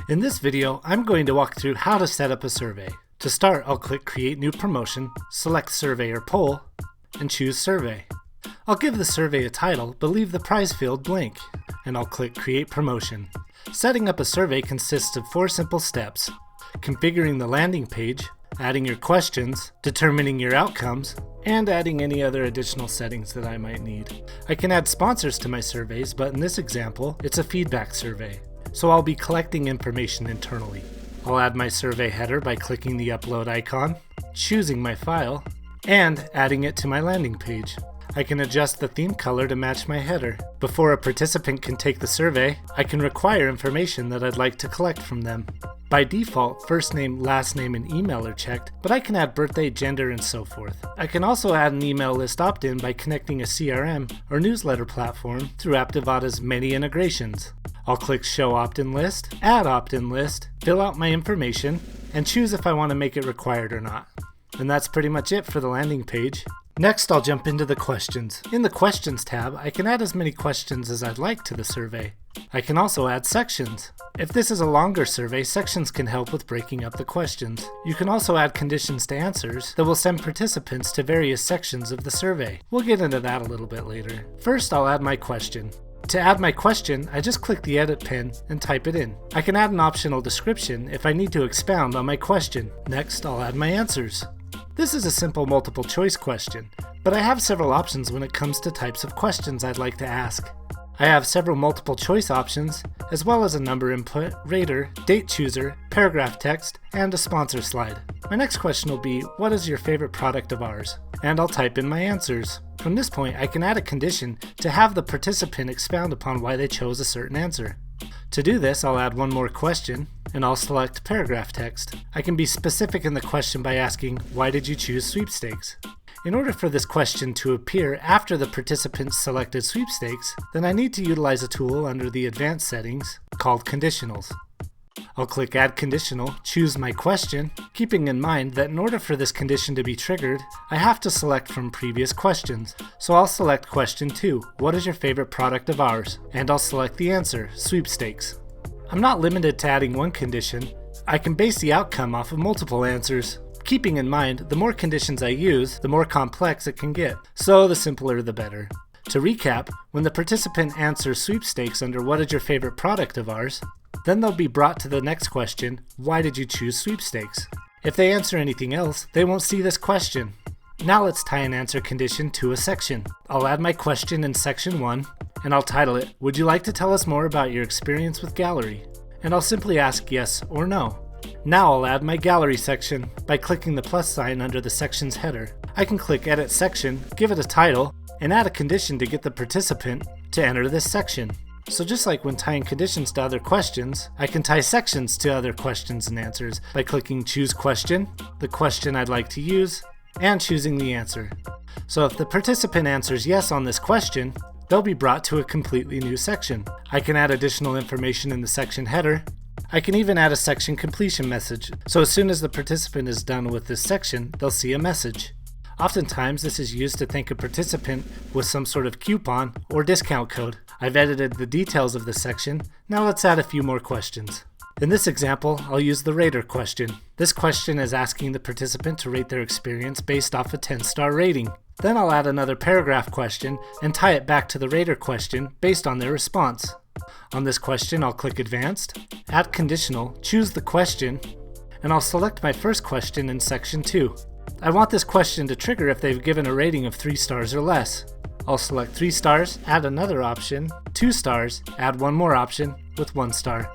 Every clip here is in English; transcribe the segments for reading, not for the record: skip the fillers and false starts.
In this video, I'm going to walk through how to set up a survey. To start, I'll click Create New Promotion, select Survey or Poll, and choose Survey. I'll give the survey a title, but leave the prize field blank, and I'll click Create Promotion. Setting up a survey consists of 4 simple steps: configuring the landing page, adding your questions, determining your outcomes, and adding any other additional settings that I might need. I can add sponsors to my surveys, but in this example, it's a feedback survey, so I'll be collecting information internally. I'll add my survey header by clicking the upload icon, choosing my file, and adding it to my landing page. I can adjust the theme color to match my header. Before a participant can take the survey, I can require information that I'd like to collect from them. By default, first name, last name, and email are checked, but I can add birthday, gender, and so forth. I can also add an email list opt-in by connecting a CRM or newsletter platform through Aptivada's many integrations. I'll click Show Opt-in List, Add Opt-in List, fill out my information, and choose if I want to make it required or not. And that's pretty much it for the landing page. Next, I'll jump into the questions. In the Questions tab, I can add as many questions as I'd like to the survey. I can also add sections. If this is a longer survey, sections can help with breaking up the questions. You can also add conditions to answers that will send participants to various sections of the survey. We'll get into that a little bit later. First, I'll add my question. To add my question, I just click the edit pen and type it in. I can add an optional description if I need to expound on my question. Next, I'll add my answers. This is a simple multiple choice question, but I have several options when it comes to types of questions I'd like to ask. I have several multiple choice options, as well as a number input, rater, date chooser, paragraph text, and a sponsor slide. My next question will be, what is your favorite product of ours? And I'll type in my answers. From this point, I can add a condition to have the participant expound upon why they chose a certain answer. To do this, I'll add one more question, and I'll select paragraph text. I can be specific in the question by asking, why did you choose sweepstakes? In order for this question to appear after the participant selected sweepstakes, then I need to utilize a tool under the advanced settings called conditionals. I'll click Add Conditional, choose my question, keeping in mind that in order for this condition to be triggered, I have to select from previous questions. So I'll select question 2, what is your favorite product of ours? And I'll select the answer, sweepstakes. I'm not limited to adding one condition. I can base the outcome off of multiple answers. Keeping in mind, the more conditions I use, the more complex it can get. So the simpler the better. To recap, when the participant answers sweepstakes under what is your favorite product of ours, then they'll be brought to the next question, why did you choose sweepstakes? If they answer anything else, they won't see this question. Now let's tie an answer condition to a section. I'll add my question in section 1, and I'll title it, would you like to tell us more about your experience with Gallery? And I'll simply ask yes or no. Now I'll add my Gallery section by clicking the plus sign under the section's header. I can click Edit Section, give it a title, and add a condition to get the participant to enter this section. So just like when tying conditions to other questions, I can tie sections to other questions and answers by clicking Choose Question, the question I'd like to use, and choosing the answer. So if the participant answers yes on this question, they'll be brought to a completely new section. I can add additional information in the section header. I can even add a section completion message, so as soon as the participant is done with this section, they'll see a message. Oftentimes, this is used to thank a participant with some sort of coupon or discount code. I've edited the details of this section. Now let's add a few more questions. In this example, I'll use the rater question. This question is asking the participant to rate their experience based off a 10-star rating. Then I'll add another paragraph question and tie it back to the rater question based on their response. On this question, I'll click Advanced, Add Conditional, choose the question, and I'll select my first question in section 2. I want this question to trigger if they've given a rating of 3 stars or less. I'll select 3 stars, add another option, 2 stars, add one more option with 1 star.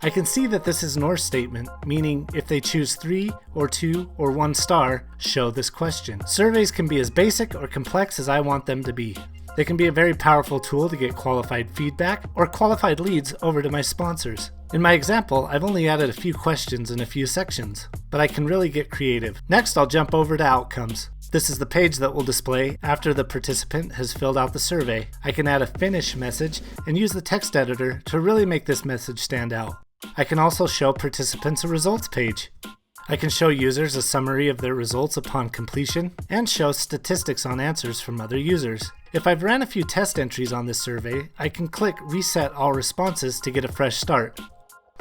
I can see that this is an OR statement, meaning if they choose 3 or 2 or 1 star, show this question. Surveys can be as basic or complex as I want them to be. They can be a very powerful tool to get qualified feedback or qualified leads over to my sponsors. In my example, I've only added a few questions in a few sections, but I can really get creative. Next, I'll jump over to Outcomes. This is the page that will display after the participant has filled out the survey. I can add a finish message and use the text editor to really make this message stand out. I can also show participants a results page. I can show users a summary of their results upon completion and show statistics on answers from other users. If I've ran a few test entries on this survey, I can click Reset All Responses to get a fresh start.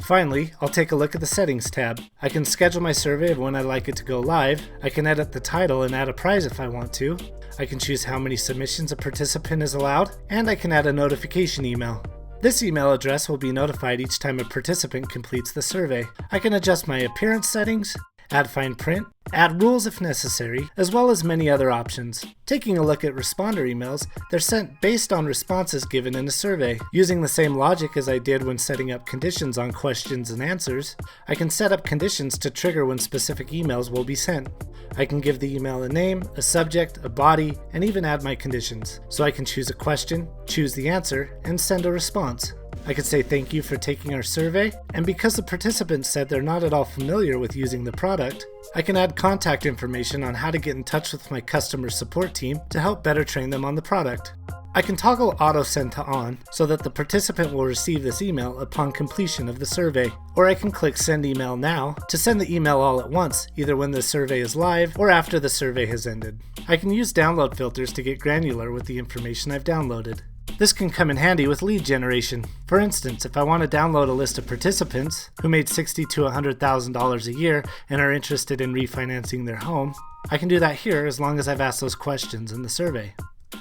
Finally, I'll take a look at the Settings tab. I can schedule my survey of when I'd like it to go live. I can edit the title and add a prize if I want to. I can choose how many submissions a participant is allowed, and I can add a notification email. This email address will be notified each time a participant completes the survey. I can adjust my appearance settings, add fine print, add rules if necessary, as well as many other options. Taking a look at responder emails, they're sent based on responses given in a survey. Using the same logic as I did when setting up conditions on questions and answers, I can set up conditions to trigger when specific emails will be sent. I can give the email a name, a subject, a body, and even add my conditions. So I can choose a question, choose the answer, and send a response. I could say thank you for taking our survey, and because the participants said they're not at all familiar with using the product, I can add contact information on how to get in touch with my customer support team to help better train them on the product. I can toggle auto send to on so that the participant will receive this email upon completion of the survey, or I can click send email now to send the email all at once, either when the survey is live or after the survey has ended. I can use download filters to get granular with the information I've downloaded. This can come in handy with lead generation. For instance, if I want to download a list of participants who made $60,000 to $100,000 a year and are interested in refinancing their home, I can do that here as long as I've asked those questions in the survey.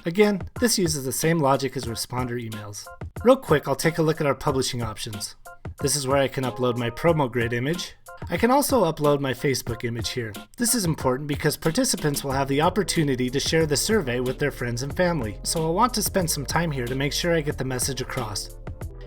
Again, this uses the same logic as responder emails. Real quick, I'll take a look at our publishing options. This is where I can upload my promo grid image. I can also upload my Facebook image here. This is important because participants will have the opportunity to share the survey with their friends and family, so I'll want to spend some time here to make sure I get the message across.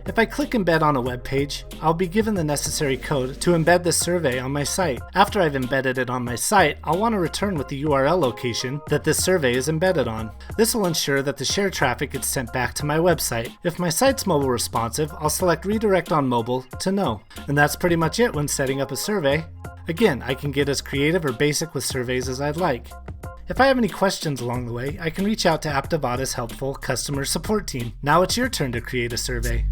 If I click embed on a web page, I'll be given the necessary code to embed the survey on my site. After I've embedded it on my site, I'll want to return with the URL location that this survey is embedded on. This will ensure that the shared traffic gets sent back to my website. If my site's mobile responsive, I'll select redirect on mobile to no. And that's pretty much it when setting up a survey. Again, I can get as creative or basic with surveys as I'd like. If I have any questions along the way, I can reach out to Aptivada's helpful customer support team. Now it's your turn to create a survey.